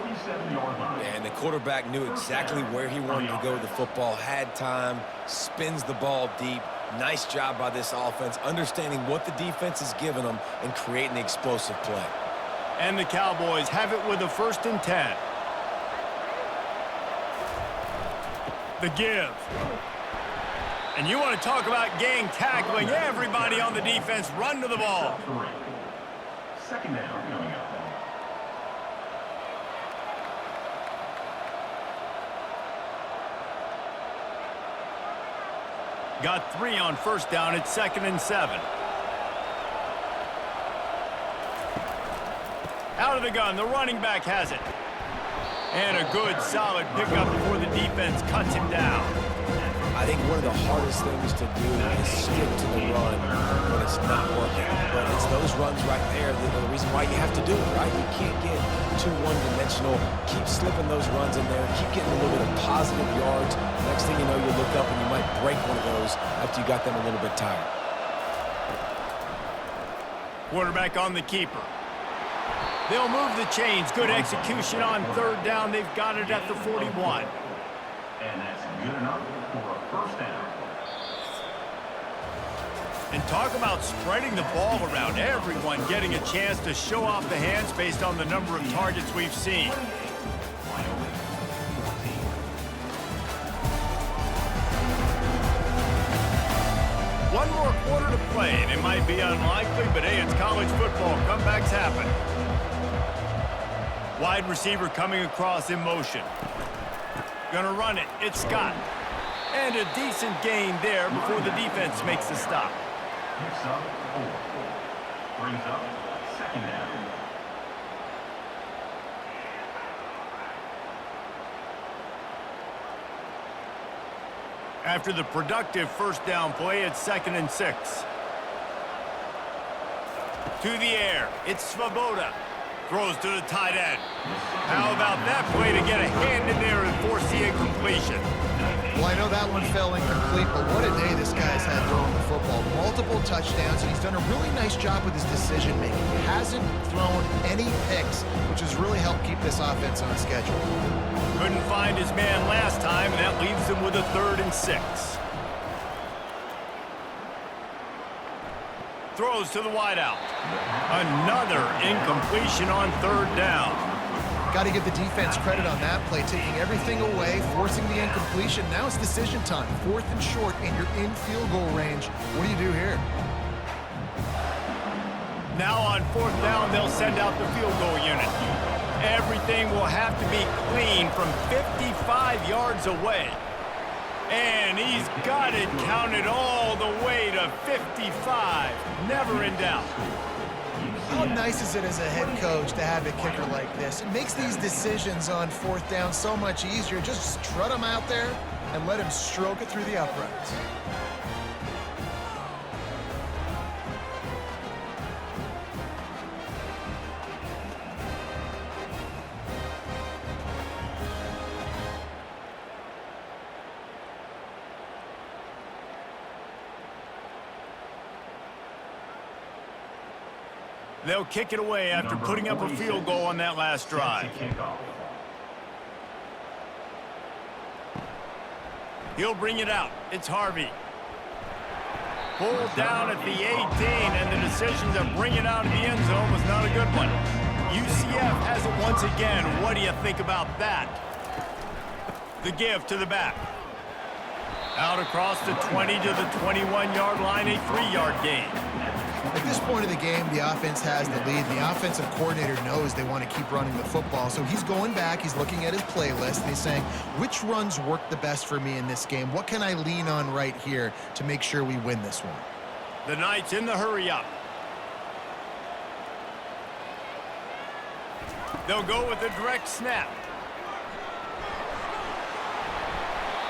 And the quarterback knew exactly where he wanted to go with the football, had time, spins the ball deep. Nice job by this offense, understanding what the defense is giving them and creating the explosive play. And the Cowboys have it with a 1st and 10. The give. And you want to talk about gang tackling. Everybody on the defense run to the ball. 2nd down coming up. Got 3 on 1st down. It's 2nd and 7. Out of the gun. The running back has it. And a good, solid pickup before the defense cuts him down. I think one of the hardest things to do is stick to the run when it's not working. But it's those runs right there that are the reason why you have to do it, right? You can't get too one-dimensional. Keep slipping those runs in there. Keep getting a little bit of positive yards. Next thing you know, you look up and you might break one of those after you got them a little bit tired. Quarterback on the keeper. They'll move the chains. Good execution on 3rd down. They've got it at the 41. And that's good enough for a 1st down. And talk about spreading the ball around. Everyone getting a chance to show off the hands based on the number of targets we've seen. One more quarter to play, and it might be unlikely, but hey, it's college football. Comebacks happen. Wide receiver coming across in motion. Gonna run it. It's Scott. And a decent gain there before the defense makes the stop. Picks up 4. Brings up 2nd down. After the productive 1st down play, it's 2nd and 6. To the air, it's Svoboda. Throws to the tight end. How about that play to get a hand in there and force the incompletion? Well, I know that one fell incomplete, but what a day this guy's had throwing the football. Multiple touchdowns, and he's done a really nice job with his decision-making. He hasn't thrown any picks, which has really helped keep this offense on schedule. Couldn't find his man last time, and that leaves him with a 3rd and 6. Throws to the wideout. Another incompletion on 3rd down. Got to give the defense credit on that play, taking everything away, forcing the incompletion. Now it's decision time. 4th and short, and you're in field goal range. What do you do here? Now on 4th down, they'll send out the field goal unit. Everything will have to be clean from 55 yards away. And he's got it counted all the way to 55. Never in doubt. How nice is it as a head coach to have a kicker like this? It makes these decisions on 4th down so much easier. Just strut him out there and let him stroke it through the uprights. They'll kick it away after putting up a field goal on that last drive. He'll bring it out. It's Harvey. Pulled down at the 18, and the decision to bring it out of the end zone was not a good one. UCF has it once again. What do you think about that? The give to the back. Out across the 20 to the 21-yard line, a 3-yard gain. At this point of the game, the offense has the lead. The offensive coordinator knows they want to keep running the football. So he's going back, he's looking at his playlist, and he's saying, which runs work the best for me in this game? What can I lean on right here to make sure we win this one? The Knights in the hurry up. They'll go with a direct snap.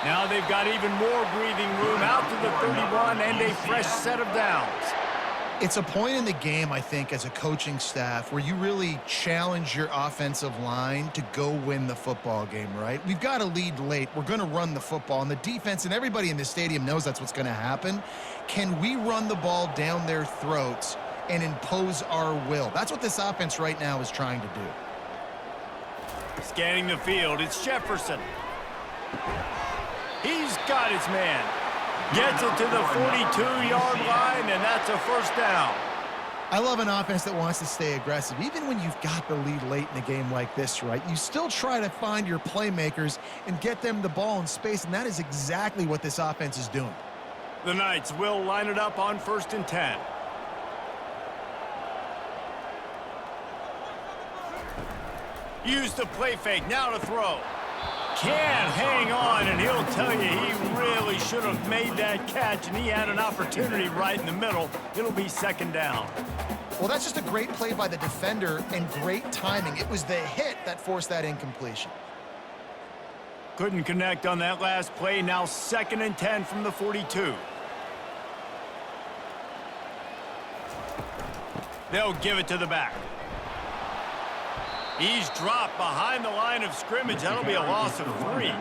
Now they've got even more breathing room out to the 31 and a fresh set of downs. It's a point in the game, I think, as a coaching staff where you really challenge your offensive line to go win the football game, right? We've got a lead late. We're going to run the football, and the defense and everybody in the stadium knows that's what's going to happen. Can we run the ball down their throats and impose our will? That's what this offense right now is trying to do. Scanning the field, it's Jefferson. He's got his man. Gets it to the 42-yard line, and that's a first down. I love an offense that wants to stay aggressive. Even when you've got the lead late in a game like this, right, you still try to find your playmakers and get them the ball in space, and that is exactly what this offense is doing. The Knights will line it up on 1st and 10. Use the play fake, now to throw. Can't hang on, and he'll tell you he really should have made that catch, and he had an opportunity right in the middle. It'll be 2nd down. Well, that's just a great play by the defender and great timing. It was the hit that forced that incompletion. Couldn't connect on that last play. Now 2nd and 10 from the 42. They'll give it to the back. He's dropped behind the line of scrimmage. That'll be a loss of 3.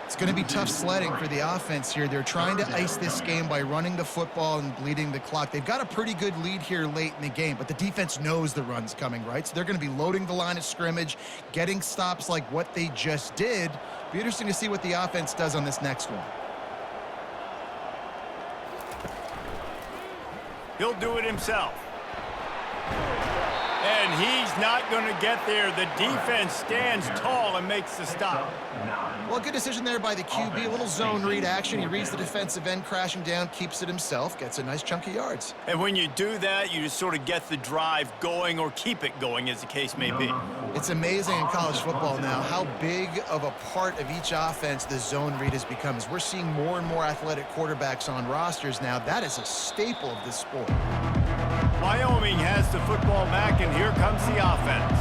It's going to be tough sledding for the offense here. They're trying to ice this game by running the football and bleeding the clock. They've got a pretty good lead here late in the game, but the defense knows the run's coming, right? So they're going to be loading the line of scrimmage, getting stops like what they just did. Be interesting to see what the offense does on this next one. He'll do it himself. And he's not going to get there. The defense stands tall and makes the stop. Well, good decision there by the QB. A little zone read action. He reads the defensive end crashing down, keeps it himself, gets a nice chunk of yards. And when you do that, you just sort of get the drive going or keep it going, as the case may be. It's amazing in college football now how big of a part of each offense the zone read has become. As we're seeing more and more athletic quarterbacks on rosters now, that is a staple of this sport. Wyoming has the football back, and here comes the offense.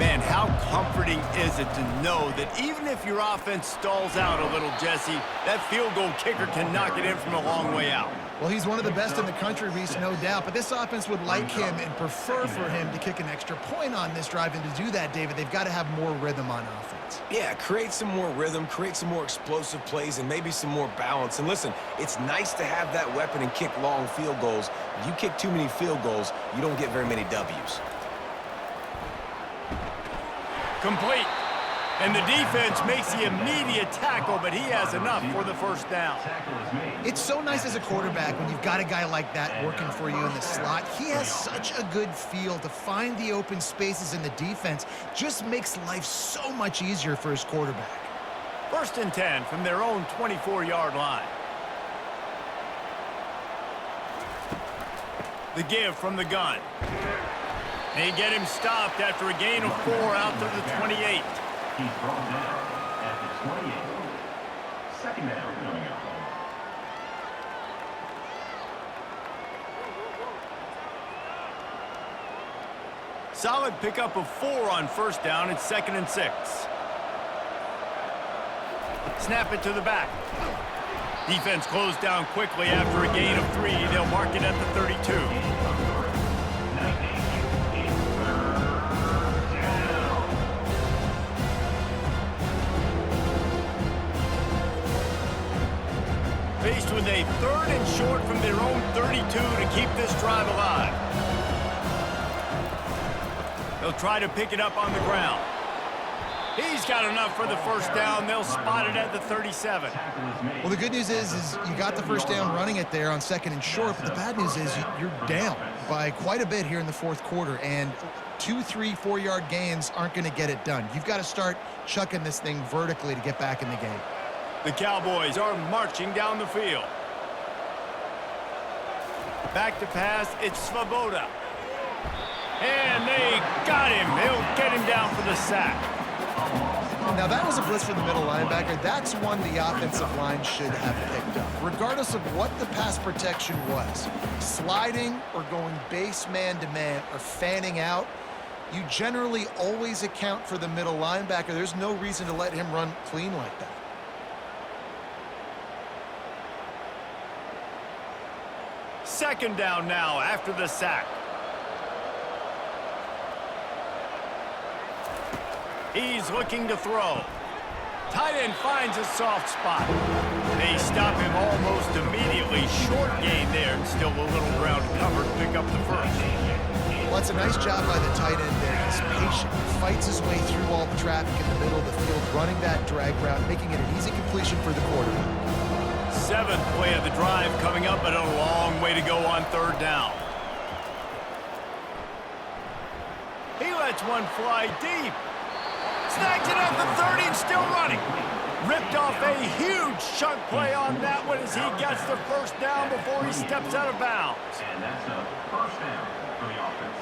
Man, how comforting is it to know that even if your offense stalls out a little, Jesse, that field goal kicker can knock it in from a long way out. Well, he's one of the best in the country, Reese, no doubt. But this offense would like him and prefer for him to kick an extra point on this drive. And to do that, David, they've got to have more rhythm on offense. Yeah, create some more rhythm, create some more explosive plays, and maybe some more balance. And listen, it's nice to have that weapon and kick long field goals. If you kick too many field goals, you don't get very many W's. Complete. And the defense makes the immediate tackle, but he has enough for the first down. It's so nice as a quarterback when you've got a guy like that working for you in the slot. He has such a good feel to find the open spaces in the defense. Just makes life so much easier for his quarterback. 1st and 10 from their own 24-yard line. The give from the gun. They get him stopped after a gain of 4 out to the 28. He's brought down at the 28. Second down coming up. Solid pickup of 4 on 1st down. It's 2nd and 6. Snap it to the back. Defense closed down quickly after a gain of 3. They'll mark it at the 32. Faced with a 3rd and short from their own 32 to keep this drive alive. They'll try to pick it up on the ground. He's got enough for the first down. They'll spot it at the 37. Well, the good news is you got the first down running it there on 2nd and short, but the bad news is you're down by quite a bit here in the 4th quarter, and 2, 3, 4-yard gains aren't going to get it done. You've got to start chucking this thing vertically to get back in the game. The Cowboys are marching down the field. Back to pass, it's Svoboda. And they got him. They'll get him down for the sack. Now, that was a blitz from the middle linebacker. That's one the offensive line should have picked up, regardless of what the pass protection was. Sliding or going base man-to-man or fanning out, you generally always account for the middle linebacker. There's no reason to let him run clean like that. Second down now after the sack. He's looking to throw. Tight end finds a soft spot. They stop him almost immediately. Short gain there, and still a little ground covered. Pick up the first. Well, that's a nice job by the tight end there. He's patient. He fights his way through all the traffic in the middle of the field, running that drag route, making it an easy completion for the quarterback. 7th play of the drive coming up, but a long way to go on 3rd down. He lets one fly deep. Snags it at the 30 and still running. Ripped off a huge chunk play on that one as he gets the first down before he steps out of bounds. And that's a first down for the offense.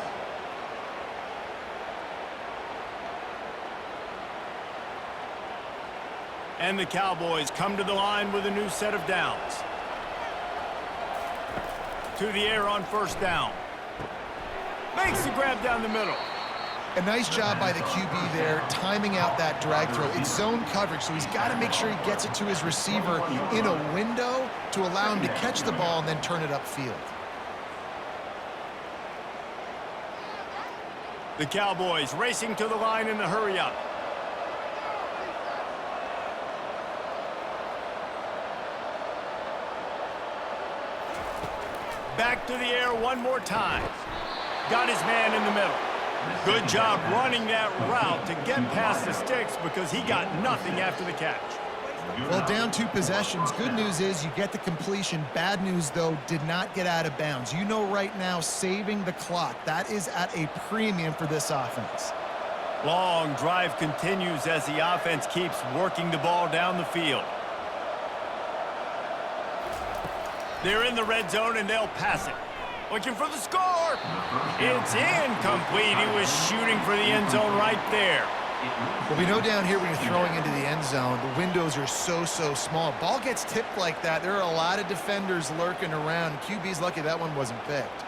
And the Cowboys come to the line with a new set of downs. To the air on 1st down. Makes the grab down the middle. A nice job by the QB there, timing out that drag throw. It's zone coverage, so he's got to make sure he gets it to his receiver in a window to allow him to catch the ball and then turn it upfield. The Cowboys racing to the line in the hurry-up. Back to the air one more time. Got his man in the middle. Good job running that route to get past the sticks because he got nothing after the catch. Well, down 2 possessions. Good news is you get the completion. Bad news, though, did not get out of bounds. You know right now, saving the clock. That is at a premium for this offense. Long drive continues as the offense keeps working the ball down the field. They're in the red zone, and they'll pass it. Looking for the score. It's incomplete. He was shooting for the end zone right there. Well, we know down here when you're throwing into the end zone, the windows are so small. Ball gets tipped like that. There are a lot of defenders lurking around. QB's lucky that one wasn't picked.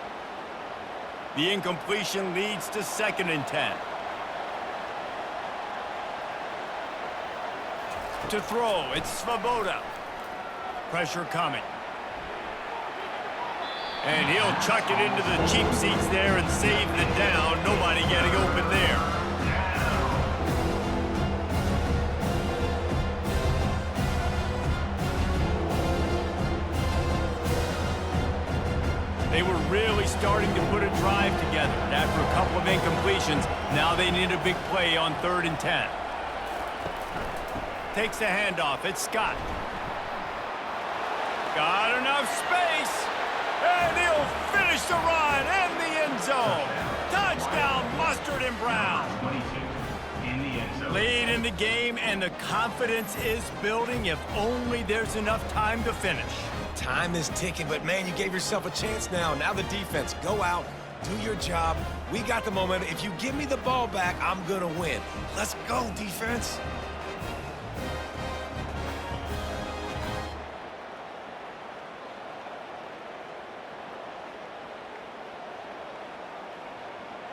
The incompletion leads to 2nd and 10. To throw, it's Svoboda. Pressure coming. And he'll chuck it into the cheap seats there and save the down. Nobody getting open there. They were really starting to put a drive together. And after a couple of incompletions, now they need a big play on 3rd and 10. Takes the handoff. It's Scott. Got enough space. And he'll finish the run in the end zone. Touchdown, Mustard and Brown. 22 in the end zone. Lead in the game, and the confidence is building if only there's enough time to finish. Time is ticking, but man, you gave yourself a chance now. Now the defense, go out, do your job. We got the momentum. If you give me the ball back, I'm gonna win. Let's go, defense.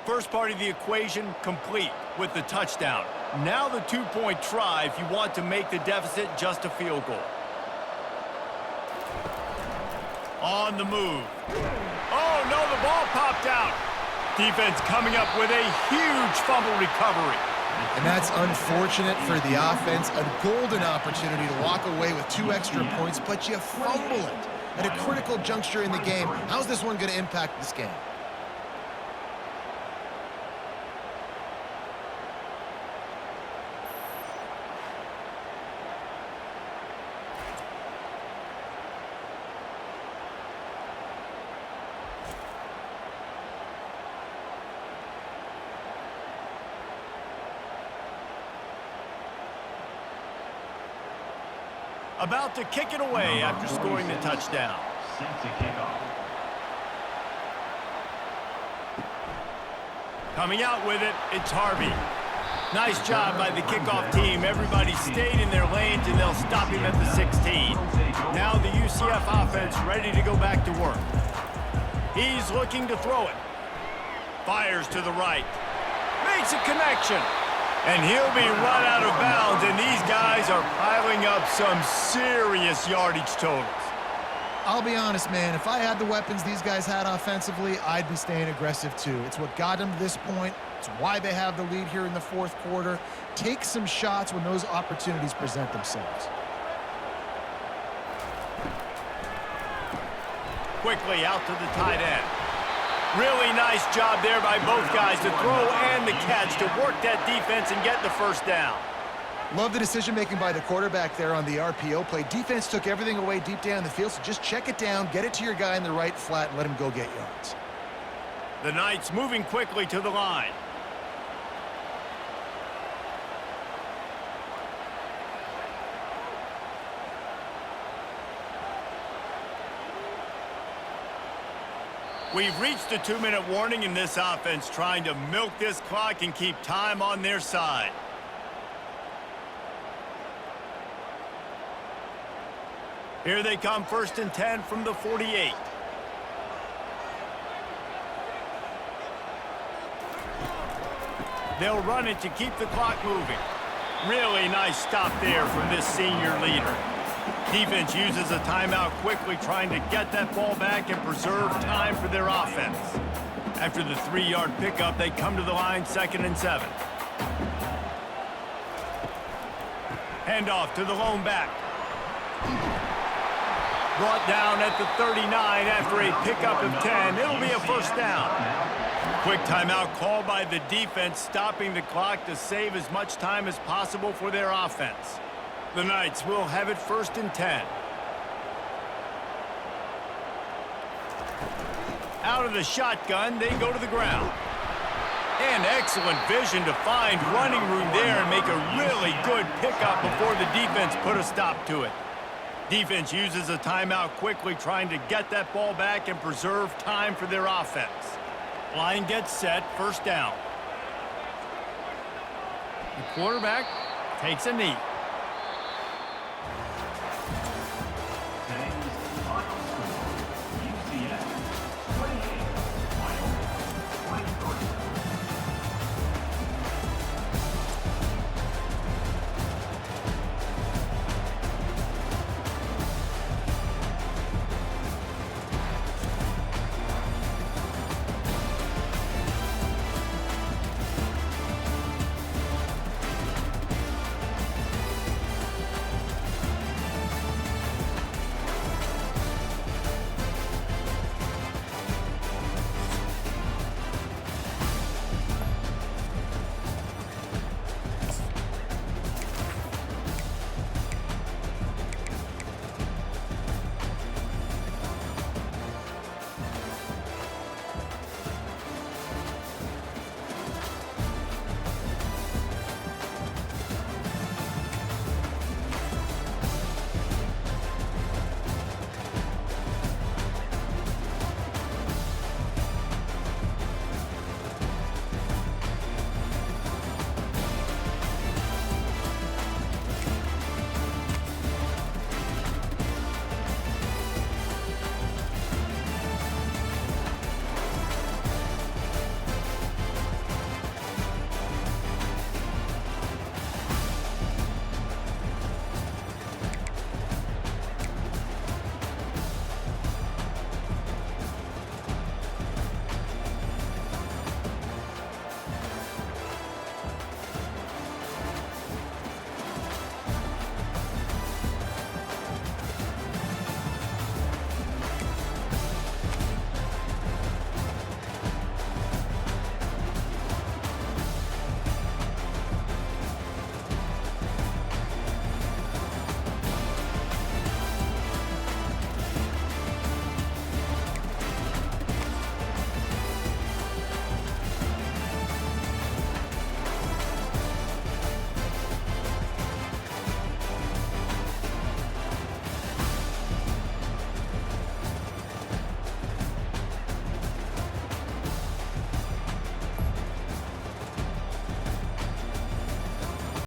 First part of the equation complete with the touchdown. Now the 2-point try if you want to make the deficit just a field goal. On the move. Oh, no, the ball popped out. Defense coming up with a huge fumble recovery. And that's unfortunate for the offense. A golden opportunity to walk away with 2 extra points, but you fumble it at a critical juncture in the game. How's this one going to impact this game? About to kick it away after scoring the touchdown. Set to kick off. Coming out with it, it's Harvey. Nice job by the kickoff team. Everybody stayed in their lanes, and they'll stop him at the 16. Now the UCF offense ready to go back to work. He's looking to throw it. Fires to the right. Makes a connection. And he'll be run out of bounds, and these guys are piling up some serious yardage totals. I'll be honest, man, if I had the weapons these guys had offensively, I'd be staying aggressive too. It's what got them to this point. It's why they have the lead here in the 4th quarter. Take some shots when those opportunities present themselves. Quickly out to the tight end. Really nice job there by both guys to throw and the catch to work that defense and get the first down. Love the decision-making by the quarterback there on the RPO play. Defense took everything away deep down the field, so just check it down, get it to your guy in the right flat, and let him go get yards. The Knights moving quickly to the line. We've reached a 2-minute warning in this offense, trying to milk this clock and keep time on their side. Here they come, 1st and 10 from the 48. They'll run it to keep the clock moving. Really nice stop there from this senior leader. Defense uses a timeout quickly, trying to get that ball back and preserve time for their offense. After the 3-yard pickup, they come to the line, 2nd and 7. Handoff to the lone back. Brought down at the 39 after a pickup of 10. It'll be a first down. Quick timeout called by the defense, stopping the clock to save as much time as possible for their offense. The Knights will have it 1st and 10. Out of the shotgun, they go to the ground. And excellent vision to find running room there and make a really good pickup before the defense put a stop to it. Defense uses a timeout quickly, trying to get that ball back and preserve time for their offense. Line gets set, 1st down. The quarterback takes a knee.